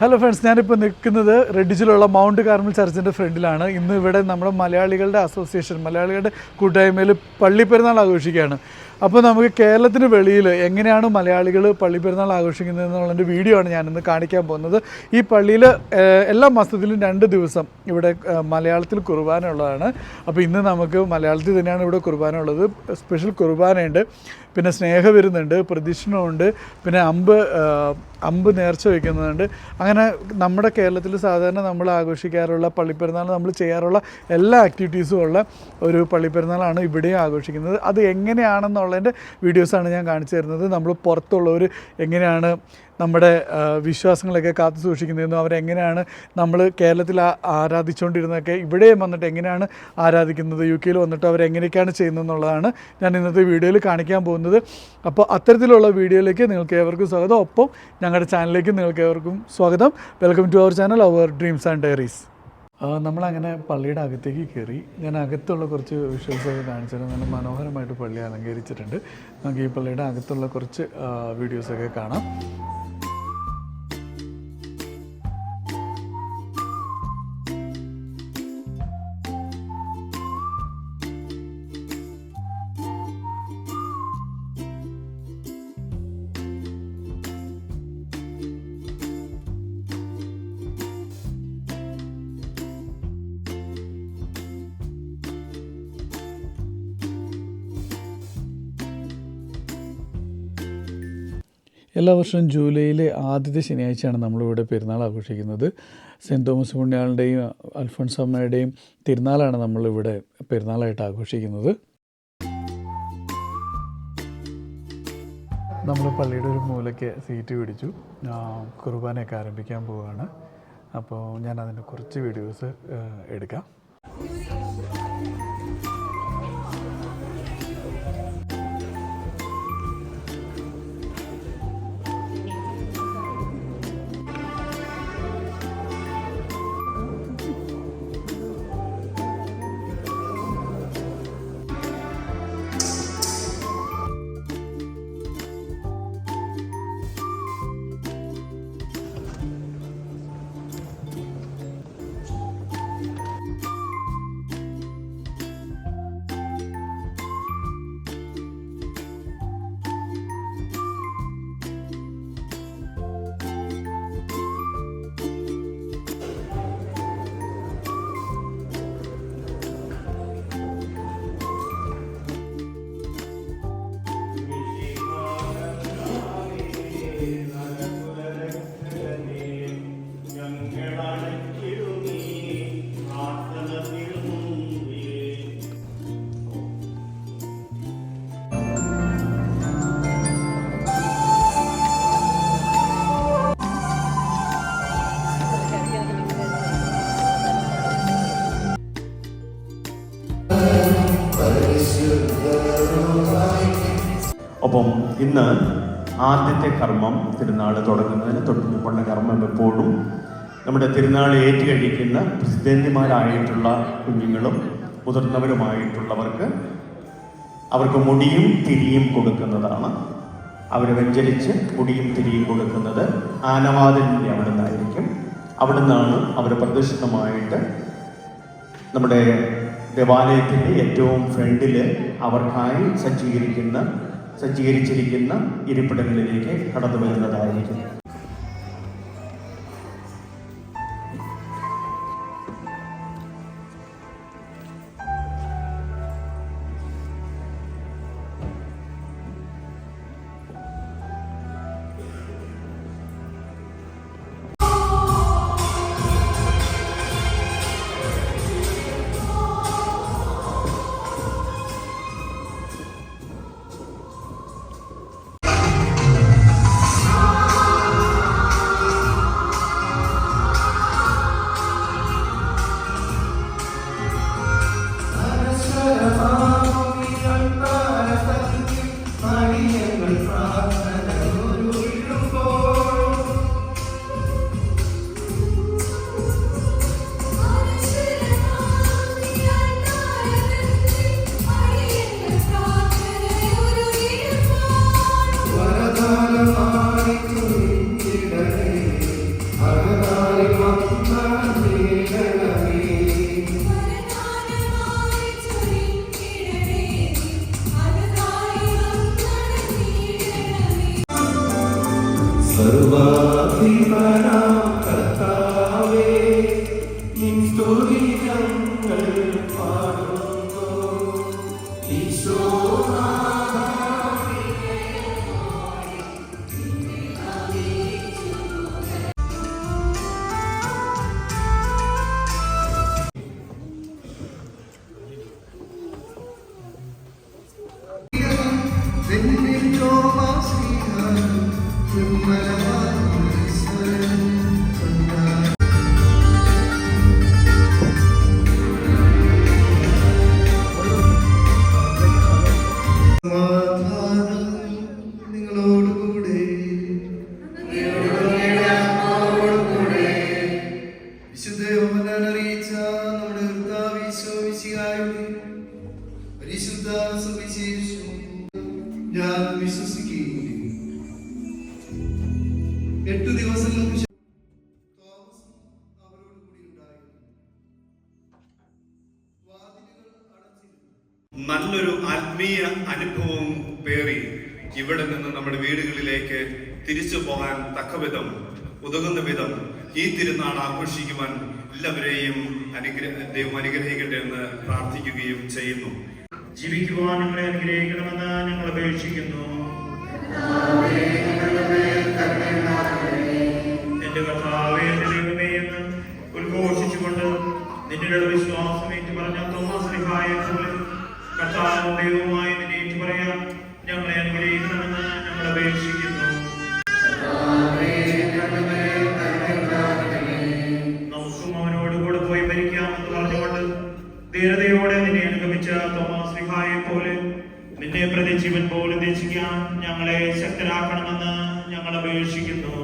Hello friends, ഞാനിപ്പോൾ നിൽക്കുന്നത് റെഡിജിലുള്ള mount Carmel ചർച്ചിൻ്റെ ഫ്രണ്ടിലാണ്. ഇന്ന് ഇവിടെ നമ്മുടെ മലയാളികളുടെ അസോസിയേഷൻ, മലയാളികളുടെ കൂട്ടായ്മയിൽ പള്ളിപ്പെരുന്നാൾ ആഘോഷിക്കുകയാണ്. അപ്പോൾ നമുക്ക് കേരളത്തിന് വെളിയിൽ എങ്ങനെയാണ് മലയാളികൾ പള്ളിപ്പെരുന്നാൾ ആഘോഷിക്കുന്നത് എന്നുള്ളതിൻ്റെ വീഡിയോ ആണ് ഞാനിന്ന് കാണിക്കാൻ പോകുന്നത്. ഈ പള്ളിയിൽ എല്ലാ മാസത്തിലും 2 ദിവസം ഇവിടെ മലയാളത്തിൽ കുർബാന ഉള്ളതാണ്. അപ്പോൾ ഇന്ന് നമുക്ക് മലയാളത്തിൽ തന്നെയാണ് ഇവിടെ കുർബാന ഉള്ളത്. സ്പെഷ്യൽ കുർബാനയുണ്ട്, പിന്നെ സ്നേഹവിരുന്നുണ്ട്, പ്രദക്ഷിണമുണ്ട്, പിന്നെ അമ്പ് നേർച്ച വയ്ക്കുന്നുണ്ട്. അങ്ങനെ നമ്മുടെ കേരളത്തിൽ സാധാരണ നമ്മൾ ആഘോഷിക്കാറുള്ള പള്ളിപ്പെരുന്നാൾ, നമ്മൾ ചെയ്യാറുള്ള എല്ലാ ആക്ടിവിറ്റീസും ഉള്ള ഒരു പള്ളിപ്പെരുന്നാളാണ് ഇവിടെയും ആഘോഷിക്കുന്നത്. അത് എങ്ങനെയാണെന്നുള്ളതിൻ്റെ വീഡിയോസാണ് ഞാൻ കാണിച്ചു തരുന്നത്. നമ്മൾ പുറത്തുള്ളവർ എങ്ങനെയാണ് നമ്മുടെ വിശ്വാസങ്ങളൊക്കെ കാത്തു സൂക്ഷിക്കുന്നതെന്നും അവരെങ്ങനെയാണ് നമ്മൾ കേരളത്തിൽ ആരാധിച്ചുകൊണ്ടിരുന്നതൊക്കെ ഇവിടെയും വന്നിട്ട് എങ്ങനെയാണ് ആരാധിക്കുന്നത്, UK വന്നിട്ട് അവരെങ്ങനെയൊക്കെയാണ് ചെയ്യുന്നതെന്നുള്ളതാണ് ഞാൻ ഇന്നത്തെ വീഡിയോയിൽ കാണിക്കാൻ പോകുന്നത്. അപ്പോൾ അത്തരത്തിലുള്ള വീഡിയോയിലേക്ക് നിങ്ങൾക്ക് ഏവർക്കും സ്വാഗതം. ഒപ്പം ഞങ്ങളുടെ ചാനലിലേക്ക് നിങ്ങൾക്ക് ഏവർക്കും സ്വാഗതം. Welcome to our channel, our dreams and diaries. നമ്മളങ്ങനെ പള്ളിയുടെ അകത്തേക്ക് കയറി. ഞാൻ അകത്തുള്ള കുറച്ച് വിഷ്വൽസൊക്കെ കാണിച്ചത് നല്ല മനോഹരമായിട്ട് പള്ളി അലങ്കരിച്ചിട്ടുണ്ട്. നമുക്ക് ഈ പള്ളിയുടെ അകത്തുള്ള കുറച്ച് വീഡിയോസൊക്കെ കാണാം. എല്ലാ വർഷവും ജൂലൈയിലെ ആദ്യത്തെ ശനിയാഴ്ചയാണ് നമ്മളിവിടെ പെരുന്നാൾ ആഘോഷിക്കുന്നത്. സെൻറ്റ് തോമസ് പുണ്യാളൻ്റെയും അൽഫോൻസാമ്മയുടെയും തിരുനാളാണ് നമ്മളിവിടെ പെരുന്നാളായിട്ട് ആഘോഷിക്കുന്നത്. നമ്മൾ പള്ളിയുടെ ഒരു മൂലയ്ക്ക് സീറ്റ് പിടിച്ചു, കുർബാനയൊക്കെ ആരംഭിക്കാൻ പോവുകയാണ്. അപ്പോൾ ഞാൻ അതിൻ്റെ കുറച്ച് വീഡിയോസ് എടുക്കാം. ഒപ്പം ഇന്ന് ആദ്യത്തെ കർമ്മം, തിരുനാൾ തുടങ്ങുന്നതിന് തൊട്ട് മുമ്പുള്ള കർമ്മം എപ്പോഴും നമ്മുടെ തിരുനാൾ ഏറ്റുകഴിക്കുന്ന പ്രസിദ്ധന്യമാരായിട്ടുള്ള കുഞ്ഞുങ്ങളും മുതിർന്നവരുമായിട്ടുള്ളവർക്ക് അവർക്ക് മുടിയും തിരിയും കൊടുക്കുന്നതാണ്. അവർ വെഞ്ചരിച്ച് മുടിയും തിരിയും കൊടുക്കുന്നത് ആനവാതിലിൻ്റെ അവിടെ നിന്നായിരിക്കും. അവിടെ നിന്നാണ് അവർ പ്രദക്ഷിണമായിട്ട് നമ്മുടെ ദേവാലയത്തിൻ്റെ ഏറ്റവും ഫ്രണ്ടിൽ അവർക്കായി സജ്ജീകരിച്ചിരിക്കുന്ന ഇരിപ്പിടങ്ങളിലേക്ക് കടന്നു വരുന്നതായിരിക്കും. ഞാൻ വിശ്വസിക്കുകയും 8 ദിവസങ്ങൾക്ക് ശേഷം തോമസ് അവരോട് കൂടി ഉണ്ടായിരുന്നു. വാതിലുകൾ അടച്ചിരുന്നു. നല്ലൊരു ആത്മീയ അനുഭവം പേറി ഇവിടെ നിന്ന് നമ്മുടെ വീടുകളിലേക്ക് തിരിച്ചു പോകാൻ തക്കവിധം ഉതകുന്ന വിധം ഈ തിരുനാൾ ആഘോഷിക്കുവാൻ എല്ലാവരെയും ദൈവം അനുഗ്രഹിക്കട്ടെ എന്ന് പ്രാർത്ഥിക്കുകയും ചെയ്യുന്നു. ജീവിക്കുവാൻ ഞങ്ങളെ അനുഗ്രഹിക്കണമെന്ന് ഞങ്ങൾ അപേക്ഷിക്കുന്നു. എന്റെ കർത്താവേ, എന്റെ ദൈവമേ എന്ന് ഉദ്ഘോഷിച്ചുകൊണ്ട് നിന്നിലുള്ള വിശ്വാസം ഏറ്റു പറഞ്ഞ തോമസ് ശ്ലീഹായെ പോലെ കർത്താവും ദൈവവുമായി നിന്നെ ഏറ്റു പറയാൻ ഞങ്ങളെ അനുഗ്രഹിക്കണമെന്ന് ഞങ്ങൾ അപേക്ഷിക്കുന്നു. നമുക്കും അവനോടുകൂടെ പോയി ഭരിക്കാമെന്ന് പറഞ്ഞുകൊണ്ട് ധീരതയോടെ നിന്നെ അനുഗമിച്ച തോമസ് ശ്ലീഹായെ പോലെ നിന്നെ പ്രതി ജീവൻ പോലും രക്ഷിക്കാൻ ഞങ്ങളെ ശക്തരാക്കണമെന്ന് ഞങ്ങൾ അപേക്ഷിക്കുന്നു.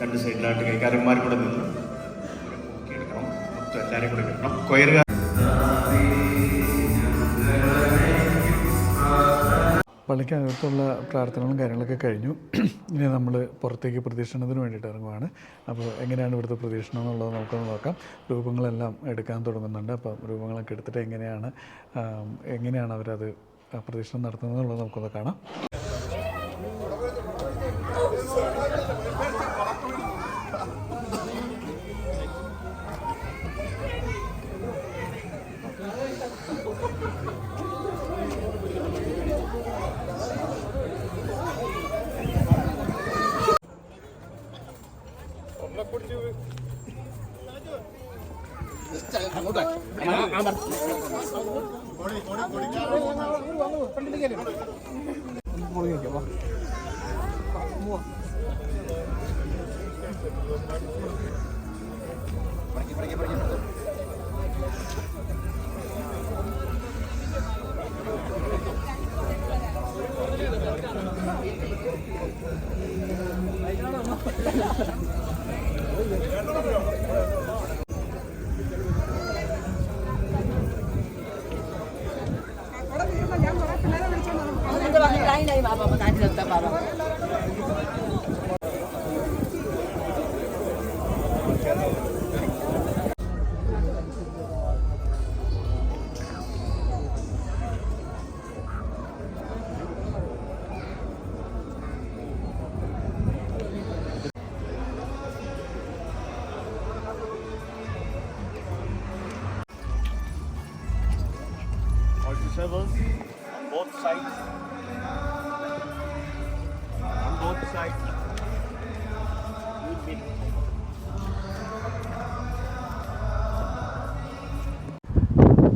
രണ്ട് സൈഡിലായിട്ട് കൈക്കാരന്മാർ കൂടെ നിന്ന് എടുക്കണം. മൊത്തം എല്ലാവരും കൂടെ കിട്ടണം. കൊയറുകാർ പള്ളിക്കകത്തുള്ള പ്രാർത്ഥനകളും കാര്യങ്ങളൊക്കെ കഴിഞ്ഞു. ഇനി നമ്മൾ പുറത്തേക്ക് പ്രദക്ഷിണത്തിന് വേണ്ടിയിട്ട് ഇറങ്ങുവാണ്. അപ്പോൾ എങ്ങനെയാണ് ഇവിടുത്തെ പ്രദക്ഷിണം എന്നുള്ളത് നമുക്കൊന്ന് നോക്കാം. രൂപങ്ങളെല്ലാം എടുക്കാൻ തുടങ്ങുന്നുണ്ട്. അപ്പം രൂപങ്ങളൊക്കെ എടുത്തിട്ട് എങ്ങനെയാണ് അവരത് പ്രദക്ഷിണം നടത്തുന്നത് എന്നുള്ളത് നമുക്കൊന്ന് കാണാം. Observers on both sides. On both sides.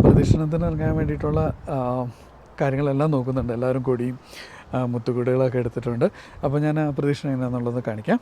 പ്രദക്ഷിണത്തിന് ഇറങ്ങാൻ വേണ്ടിയിട്ടുള്ള കാര്യങ്ങളെല്ലാം നോക്കുന്നുണ്ട്. എല്ലാവരും കൊടിയും മുത്തുകുടികളൊക്കെ എടുത്തിട്ടുണ്ട്. അപ്പോൾ ഞാൻ പ്രദക്ഷിണം എങ്ങനെയാണെന്നുള്ളത് കാണിക്കാം.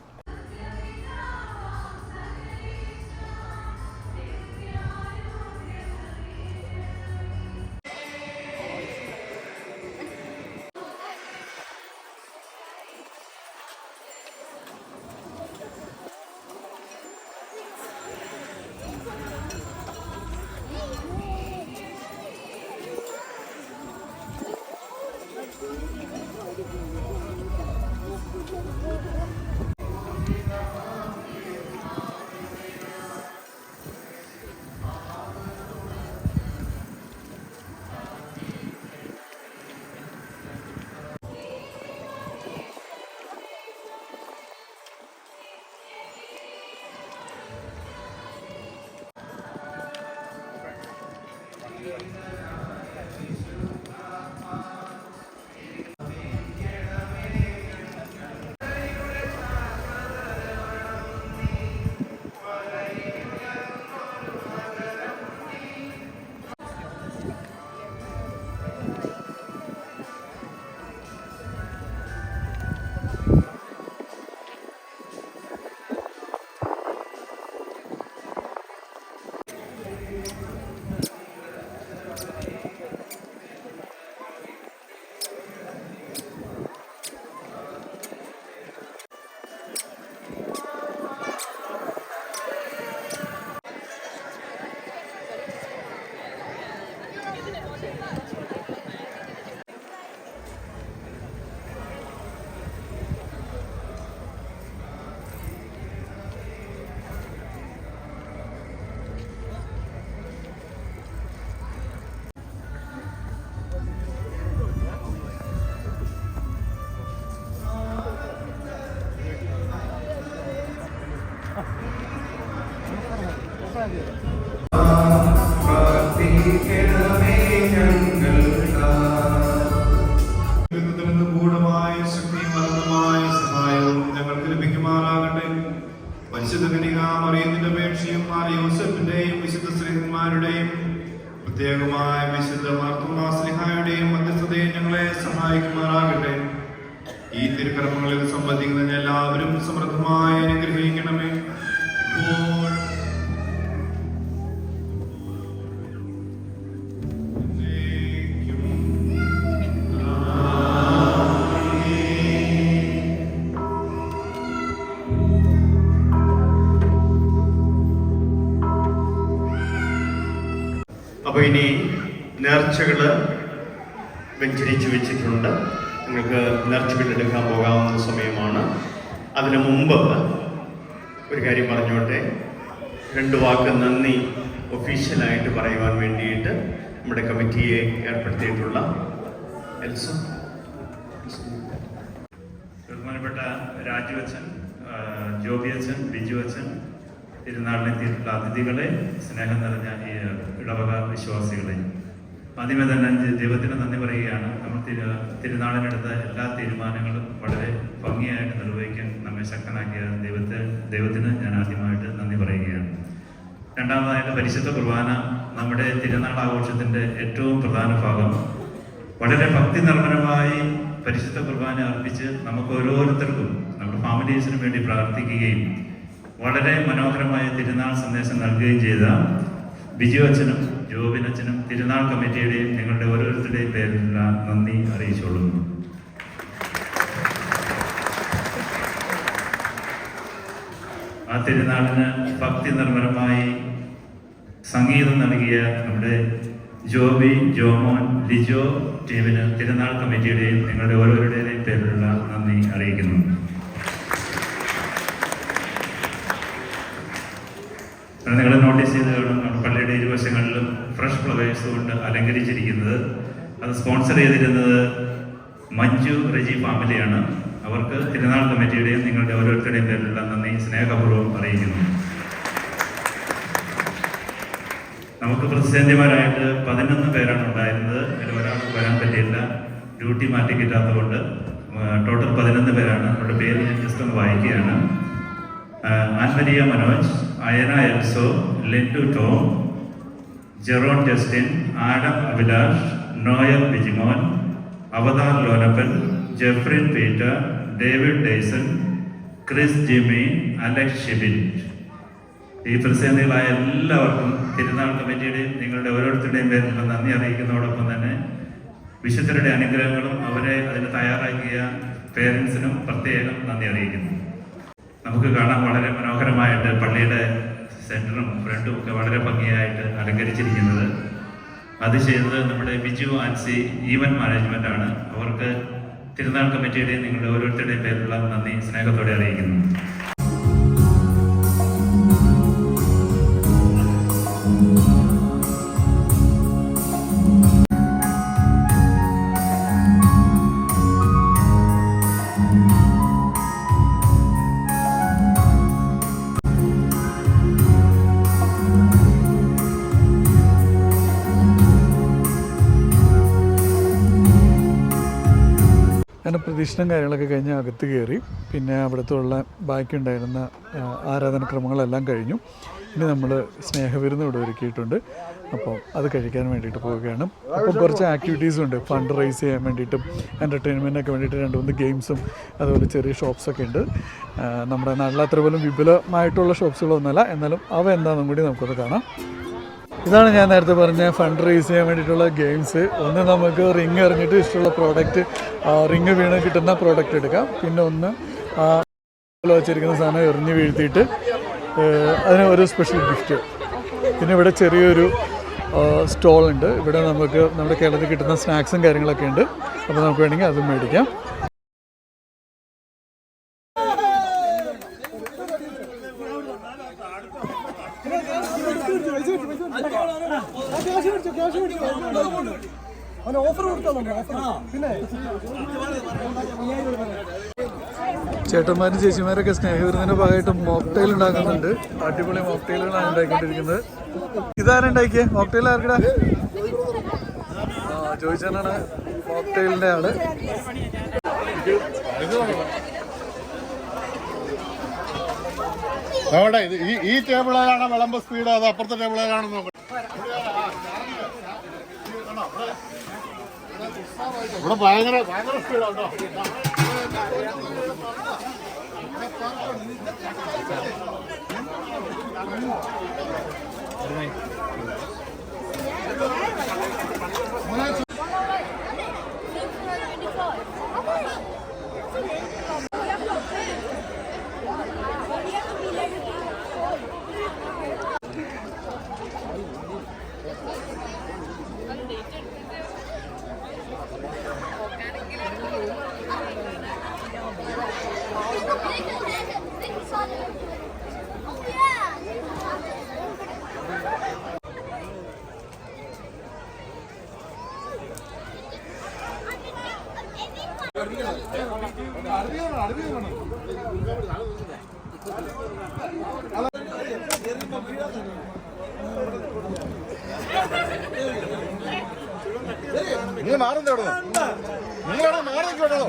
ഗൂഢമായ ശക്തിയും അനന്തമായ സഹായവും ഞങ്ങൾക്ക് ലഭിക്കുമാറാകട്ടെ. പരിശുദ്ധ കന്യകാമറിയത്തിന്റെ അപേക്ഷയും യോസേഫിന്റെയും വിശുദ്ധ സ്ത്രീന്മാരുടെയും പ്രത്യേകമായ വിശുദ്ധ മാർത്തോമാസ്ലിഹായുടെയും മധ്യസ്ഥതയെ ഞങ്ങളെ സഹായിക്കുമാറാകട്ടെ. ഈ തിരുക്കർമ്മങ്ങളിൽ സംബന്ധിക്കുന്ന എല്ലാവരും സമൃദ്ധമായി അനുഗ്രഹിക്കണമേ. ഇപ്പോൾ അപ്പോൾ ഇനി നേർച്ചകൾ വെഞ്ചരിച്ച് വെച്ചിട്ടുണ്ട്. നിങ്ങൾക്ക് നേർച്ചകൾ എടുക്കാൻ പോകാവുന്ന സമയമാണ്. അതിനു മുമ്പ് ഒരു കാര്യം പറഞ്ഞോട്ടെ. 2 വാക്ക് നന്ദി ഒഫീഷ്യലായിട്ട് പറയുവാൻ വേണ്ടിയിട്ട് നമ്മുടെ കമ്മിറ്റിയെ ഏർപ്പെടുത്തിയിട്ടുള്ള എൽസ, ബഹുമാനപ്പെട്ട രാജുവച്ചൻ, ജോബിയച്ചൻ, ബിജുവച്ചൻ, തിരുനാളിനെത്തിയിട്ടുള്ള അതിഥികളെ, സ്നേഹം നിറഞ്ഞ ഈ ഇടവക വിശ്വാസികളെ, ആദ്യമേ തന്നെ ദൈവത്തിന് നന്ദി പറയുകയാണ്. നമ്മൾ തിരുനാളിനെടുത്ത എല്ലാ തീരുമാനങ്ങളും വളരെ ഭംഗിയായിട്ട് നിർവഹിക്കാൻ നമ്മെ ശക്തനാക്കിയ ദൈവത്തിന് ഞാൻ ആദ്യമായിട്ട് നന്ദി പറയുകയാണ്. രണ്ടാമതായിട്ട് പരിശുദ്ധ കുർബാന നമ്മുടെ തിരുനാൾ ആഘോഷത്തിൻ്റെ ഏറ്റവും പ്രധാന ഭാഗം. വളരെ ഭക്തി നിർഭരമായി പരിശുദ്ധ കുർബാന അർപ്പിച്ച് നമുക്ക് ഓരോരുത്തർക്കും നമ്മുടെ ഫാമിലീസിന് വേണ്ടി പ്രാർത്ഥിക്കുകയും വളരെ മനോഹരമായ തിരുനാൾ സന്ദേശം നൽകുകയും ചെയ്ത ബിജു അച്ഛനും ജോബിനച്ഛനും തിരുനാൾ കമ്മിറ്റിയുടെയും നിങ്ങളുടെ ഓരോരുത്തരുടെയും പേരിലുള്ള നന്ദി അറിയിച്ചുകൊള്ളുന്നു. ആ തിരുനാളിന് ഭക്തി നിർമ്മലമായി സംഗീതം നൽകിയ നമ്മുടെ ജോബി, ജോമോൻ, ലിജോ ടീമിന് തിരുനാൾ കമ്മിറ്റിയുടെയും നിങ്ങളുടെ ഓരോരുടെയും പേരിലുള്ള നന്ദി അറിയിക്കുന്നു. നിങ്ങൾ നോട്ടീസ് ചെയ്ത് കാണും, പള്ളിയുടെ ഇരുവശങ്ങളിലും ഫ്രഷ് ഫ്ലവേഴ്സ് കൊണ്ട് അലങ്കരിച്ചിരിക്കുന്നത്. അത് സ്പോൺസർ ചെയ്തിരുന്നത് മഞ്ജു റെജി ഫാമിലിയാണ്. അവർക്ക് തിരുനാൾ കമ്മിറ്റിയുടെയും നിങ്ങളുടെ ഓരോരുത്തരുടെയും പേരിലുള്ള നന്ദി സ്നേഹപൂർവ്വം അറിയിക്കുന്നു. നമുക്ക് പ്രതിസന്ധിമാരായിട്ട് 11 പേരാണ് ഉണ്ടായിരുന്നത്. അതിൽ ഒരാൾക്ക് വരാൻ പറ്റിയില്ല, ഡ്യൂട്ടി മാറ്റി കിട്ടാത്തതുകൊണ്ട്. ടോട്ടൽ 11 പേരാണ്. അവരുടെ പേര് ഞാൻ ജസ്റ്റ് ഒന്ന് വായിക്കുകയാണ്. Ann Maria Manoj, Ayana Elso, Lendu Tom, Jeron Justin, Adam Abhilash, Noel Bijimon, Avatar Lonappan, Jefrin Peter, David Dayson, Chris Jimmy, Alex Shibin. ഈ പ്രതിസന്ധികളായ എല്ലാവർക്കും തിരുനാൾ കമ്മിറ്റിയുടെയും നിങ്ങളുടെ ഓരോരുത്തരുടെയും പേരിൽ നന്ദി അറിയിക്കുന്നതോടൊപ്പം തന്നെ വിശുദ്ധരുടെ അനുഗ്രഹങ്ങളും അവരെ അതിന് തയ്യാറാക്കിയ പേരൻസിനും പ്രത്യേകം നന്ദി അറിയിക്കുന്നു. നമുക്ക് കാണാൻ വളരെ മനോഹരമായിട്ട് പള്ളിയുടെ സെൻറ്ററും ഫ്രണ്ടും ഒക്കെ വളരെ ഭംഗിയായിട്ട് അലങ്കരിച്ചിരിക്കുന്നത്. അത് ചെയ്തത് നമ്മുടെ ബിജു ആൻസി ഈവന്റ് മാനേജ്മെന്റ് ആണ്. അവർക്ക് തിരുനാൾ കമ്മിറ്റിയുടെയും നിങ്ങളുടെ ഓരോരുത്തരുടെയും പേരിലുള്ള നന്ദി സ്നേഹത്തോടെ അറിയിക്കുന്നു. അങ്ങനെ പ്രദക്ഷിണം കാര്യങ്ങളൊക്കെ കഴിഞ്ഞ് അകത്ത് കയറി. പിന്നെ അവിടുത്തെ ഉള്ള ബാക്കിയുണ്ടായിരുന്ന ആരാധനക്രമങ്ങളെല്ലാം കഴിഞ്ഞു. ഇനി നമ്മൾ സ്നേഹവിരുന്ന് ഇവിടെ ഒരുക്കിയിട്ടുണ്ട്. അപ്പോൾ അത് കഴിക്കാൻ വേണ്ടിയിട്ട് പോവുകയാണ്. അപ്പോൾ കുറച്ച് ആക്ടിവിറ്റീസും ഉണ്ട്. ഫണ്ട് റൈസ് ചെയ്യാൻ വേണ്ടിയിട്ടും എൻ്റർടൈൻമെൻറ്റിനൊക്കെ വേണ്ടിയിട്ട് 2-3 ഗെയിംസും അതുപോലെ ചെറിയ ഷോപ്സൊക്കെ ഉണ്ട്. നമ്മുടെ നാട്ടിൽ അത്ര പോലും വിപുലമായിട്ടുള്ള ഷോപ്സുകളൊന്നുമല്ല, എന്നാലും അവ എന്താണെന്നും കൂടി നമുക്കത് കാണാം. ഇതാണ് ഞാൻ നേരത്തെ പറഞ്ഞ ഫണ്ട് റേസ് ചെയ്യാൻ വേണ്ടിയിട്ടുള്ള ഗെയിംസ്. ഒന്ന് നമുക്ക് റിങ് എറിഞ്ഞിട്ട് ഇഷ്ടമുള്ള പ്രോഡക്റ്റ്, റിങ് വീണ് കിട്ടുന്ന പ്രോഡക്റ്റ് എടുക്കാം. പിന്നെ ഒന്ന് വെച്ചിരിക്കുന്ന സാധനം എറിഞ്ഞ് വീഴ്ത്തിയിട്ട് അതിന് ഒരു സ്പെഷ്യൽ ഗിഫ്റ്റ്. പിന്നെ ഇവിടെ ചെറിയൊരു സ്റ്റോളുണ്ട്. ഇവിടെ നമുക്ക് നമ്മുടെ കേരളത്തിൽ കിട്ടുന്ന സ്നാക്സും കാര്യങ്ങളൊക്കെ ഉണ്ട്. അപ്പോൾ നമുക്ക് വേണമെങ്കിൽ അതും മേടിക്കാം. ചേട്ടന്മാരും ചേച്ചിമാരൊക്കെ സ്നേഹവിരുന്നിന്റെ ഭാഗമായിട്ട് മോക്ടെയിൽ ഉണ്ടാക്കുന്നുണ്ട്. അടിപൊളി മോക്ടെയിലുകളാണ് ഉണ്ടാക്കിക്കൊണ്ടിരിക്കുന്നത്. ഇതാരുണ്ടാക്കിയ മോക്ടെയിൽ? ആർക്കടാ? ചോദിച്ചാണ് മോക്ടെയിലിന്റെ ആള്. ഈ ടേബിളിലാണ് വിളമ്പ് സ്പീഡ്, അത് അപ്പുറത്തെ ടേബിളിലാണ് നോക്കണം. ഇവിടെ ഭയങ്കര സ്പീഡാട്ടോ. നിങ്ങൾ മാറുന്നോ? നിങ്ങളാണോ മാറിക്കോട്ടോ?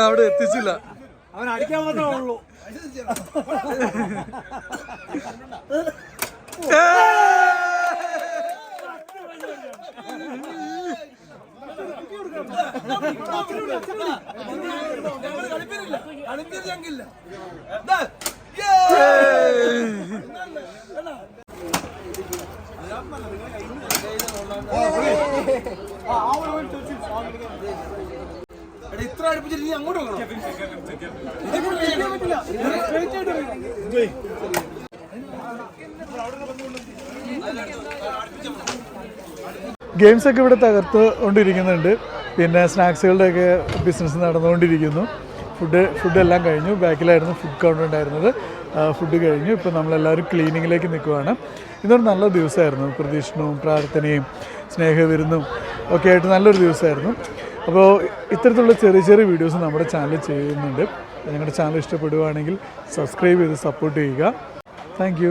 അവിടെ എത്തിച്ചില്ല. അവൻ അടിക്കാൻ മാത്രമേ ഉള്ളൂ. ഇത്ര അടുപ്പിച്ചിട്ട് നീ അങ്ങോട്ട് ഗെയിംസ് ഒക്കെ ഇവിടെ തകർത്തുകൊണ്ടിരിക്കുന്നുണ്ട്. പിന്നെ സ്നാക്സുകളുടെയൊക്കെ ബിസിനസ് നടന്നുകൊണ്ടിരിക്കുന്നു. ഫുഡെല്ലാം കഴിഞ്ഞു. ബാക്കിലായിരുന്നു ഫുഡ് കൗണ്ടർ ഉണ്ടായിരുന്നത്. ഫുഡ് കഴിഞ്ഞു. ഇപ്പോൾ നമ്മളെല്ലാവരും ക്ലീനിങ്ങിലേക്ക് നിൽക്കുവാണ്. ഇതൊരു നല്ല ദിവസമായിരുന്നു. പ്രദക്ഷിണവും പ്രാർത്ഥനയും സ്നേഹവിരുന്നും ഒക്കെ ആയിട്ട് നല്ലൊരു ദിവസമായിരുന്നു. അപ്പോൾ ഇത്തരത്തിലുള്ള ചെറിയ ചെറിയ വീഡിയോസ് നമ്മുടെ ചാനൽ ചെയ്യുന്നുണ്ട്. ഞങ്ങളുടെ ചാനൽ ഇഷ്ടപ്പെടുകയാണെങ്കിൽ സബ്സ്ക്രൈബ് ചെയ്ത് സപ്പോർട്ട് ചെയ്യുക. താങ്ക്